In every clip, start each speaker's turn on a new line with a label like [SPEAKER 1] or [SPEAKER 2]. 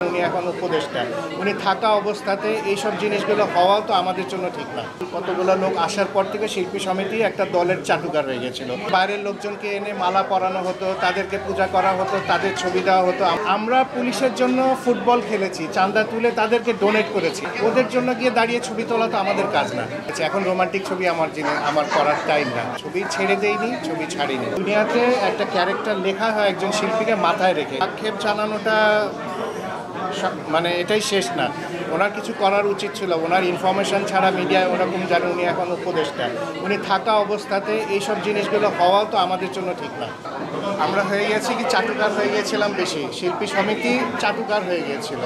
[SPEAKER 1] উনি এখন উপদেষ্টা, উনি থাকা অবস্থাতে এইসব জিনিসগুলো হওয়াও তো আমাদের জন্য ঠিক না। কতগুলো লোক আসার পর থেকে শিল্পী সমিতি একটা দলের চাটুকার হয়ে গেছিল। বাইরের লোকজনকে এনে মালা পরানো হতো, তাদেরকে পূজা করা হতো, তাদের ছবি দেওয়া হতো। আমরা পুলিশের জন্য ফুটবল খেলেছি, চাঁদা তুলে তাদেরকে ডোনেট করেছি। ওদের জন্য গিয়ে দাঁড়িয়ে ছবি তোলা তো আমাদের কাজ না। এখন রোমান্টিক ছবি আমার করার টাইম না। ছবি ছেড়ে দেইনি, ছবি ছাড়িনি। দুনিয়াতে একটা ক্যারেক্টার লেখা হয় একজন শিল্পীকে মাথায় রেখে। আক্ষেপ জানানোটা মানে এটাই শেষ না। ওনার কিছু করার উচিত ছিল। ওনার ইনফরমেশন ছাড়া মিডিয়ায় ওরকম জানে উনি এখন উপদেষ্টা, উনি থাকা অবস্থাতে এইসব জিনিসগুলো হওয়াও তো আমাদের জন্য ঠিক না। আমরা হয়ে গেছি কি চাটুকার হয়ে গিয়েছিলাম বেশি। শিল্পী সমিতি চাটুকার হয়ে গিয়েছিল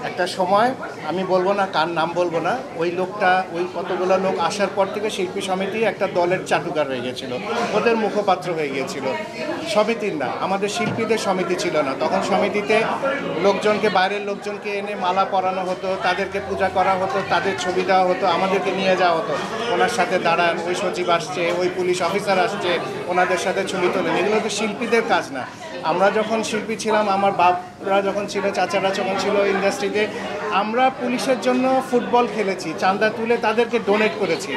[SPEAKER 1] একটা সময়। আমি বলবো না কার নাম বলবো না, ওই লোকটা, ওই কতগুলো লোক আসার পর থেকে শিল্পী সমিতি একটা দলের চাটুকার হয়ে গেছিল, ওদের মুখপাত্র হয়ে গিয়েছিল। সমিতির না, আমাদের শিল্পীদের সমিতি ছিল না তখন। সমিতিতে লোকজনকে, বাইরের লোকজনকে এনে মালা পরানো হতো, তাদেরকে পূজা করা হতো, তাদের ছবি দেওয়া হতো, আমাদেরকে নিয়ে যাওয়া হতো। ওনার সাথে দাঁড়ান, ওই সচিব আসছে, ওই পুলিশ অফিসার আসছে, ওনাদের সাথে ছবি তোলেন। এগুলো তো শিল্পীদের কাজ না। আমরা যখন শিল্পী ছিলাম, আমার বাপরা যখন ছিল, চাচারা যখন ছিল ইন্ডাস্ট্রিতে, আমরা পুলিশের জন্য ফুটবল খেলেছি, চাঁদা তুলে তাদেরকে ডোনেট করেছি।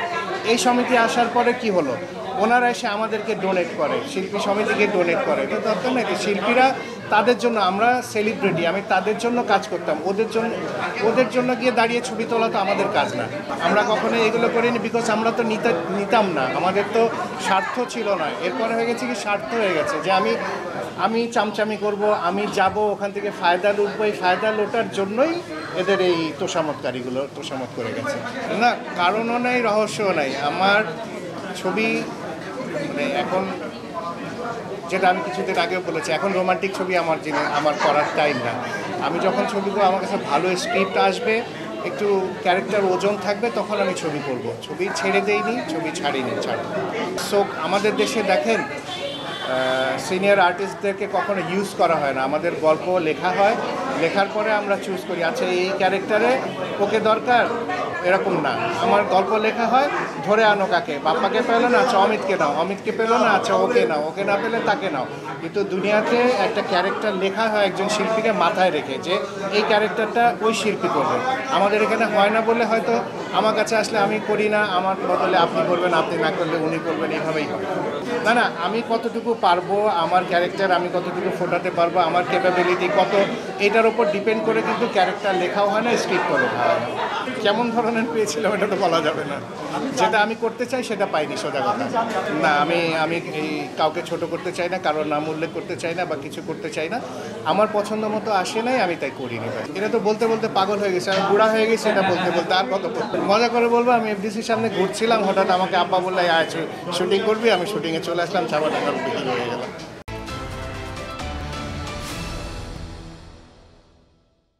[SPEAKER 1] এই সমিতি আসার পরে কি হলো? ওনারা এসে আমাদেরকে ডোনেট করে, শিল্পী সমিতিকে ডোনেট করে। তো দরকার নাকি? শিল্পীরা তাদের জন্য, আমরা সেলিব্রিটি, আমি তাদের জন্য কাজ করতাম। ওদের জন্য গিয়ে দাঁড়িয়ে ছবি তোলা তো আমাদের কাজ না। আমরা কখনো এগুলো করিনি, বিকজ আমরা তো নিতাম না, আমাদের তো স্বার্থ ছিল না। এরপরে হয়ে গেছে কি, স্বার্থ হয়ে গেছে যে আমি চামচামি করব, আমি যাব ওখান থেকে ফায়দা লুটবো। এই ফায়দা লোটার জন্যই এদের এই তোষামতকারীগুলো তোষামত করে গেছে। না, কারণও নাই, রহস্যও নাই। আমার ছবি মানে এখন, যেটা আমি কিছুদিন আগেও বলেছি, এখন রোমান্টিক ছবি আমার করার টাইম না। আমি যখন ছবি করবো, আমার কাছে ভালো স্ক্রিপ্ট আসবে, একটু ক্যারেক্টার ওজন থাকবে, তখন আমি ছবি করব। ছবি ছেড়ে দেইনি, ছবি ছাড়িনি। সো আমাদের দেশে দেখেন, সিনিয়র আর্টিস্টদেরকে কখনো ইউজ করা হয় না। আমাদের গল্প লেখা হয়, লেখার পরে আমরা চুজ করি, আচ্ছা এই ক্যারেক্টারে ওকে দরকার, এরকম না। আমার গল্প লেখা হয়, ধরে আনো কাকে, বাপ্পাকে পেলো না, আচ্ছা অমিতকে নাও, অমিতকে পেলো না, আচ্ছা ওকে নাও, ওকে না পেলে তাকে নাও। কিন্তু দুনিয়াতে একটা ক্যারেক্টার লেখা হয় একজন শিল্পীকে মাথায় রেখে, যে এই ক্যারেক্টারটা ওই শিল্পী করবে। আমাদের এখানে হয় না বলে হয়তো আমার কাছে আসলে আমি করি না, আমার বদলে আপনি করবেন, আপনি না করলে উনি করবেন, এইভাবেই হয়। না, আমি কতটুকু পারবো, আমার ক্যারেক্টার আমি কতটুকু ফোটাতে পারবো, আমার ক্যাপাবিলিটি কত, এটার উপর ডিপেন্ড করে কিন্তু ক্যারেক্টার লেখাও হয় না, স্ক্রিপ্টও লেখা হয় না। কেমন ধরনের পেয়েছিলাম এটা তো বলা যাবে না। যেটা আমি করতে চাই সেটা পাইনি, সোজা কথা। না, আমি এই কাউকে ছোট করতে চাই না, কারোর নাম উল্লেখ করতে চাই না, বা কিছু করতে চাই না। আমার পছন্দ মতো আসে নাই, আমি তাই করিনি। ভাই, এটা তো বলতে বলতে পাগল হয়ে গেছে, আমি বুড়া হয়ে গেছি এটা বলতে বলতে। আর কত মজা করে বলবো, আমি এফডিসির সামনে ঘুরছিলাম, হঠাৎ আমাকে আব্বা বললে আয় শুটিং করবি, আমি শুটিংয়ে চলে আসলাম, চাপা টাকার বিক্রি হয়ে গেলাম।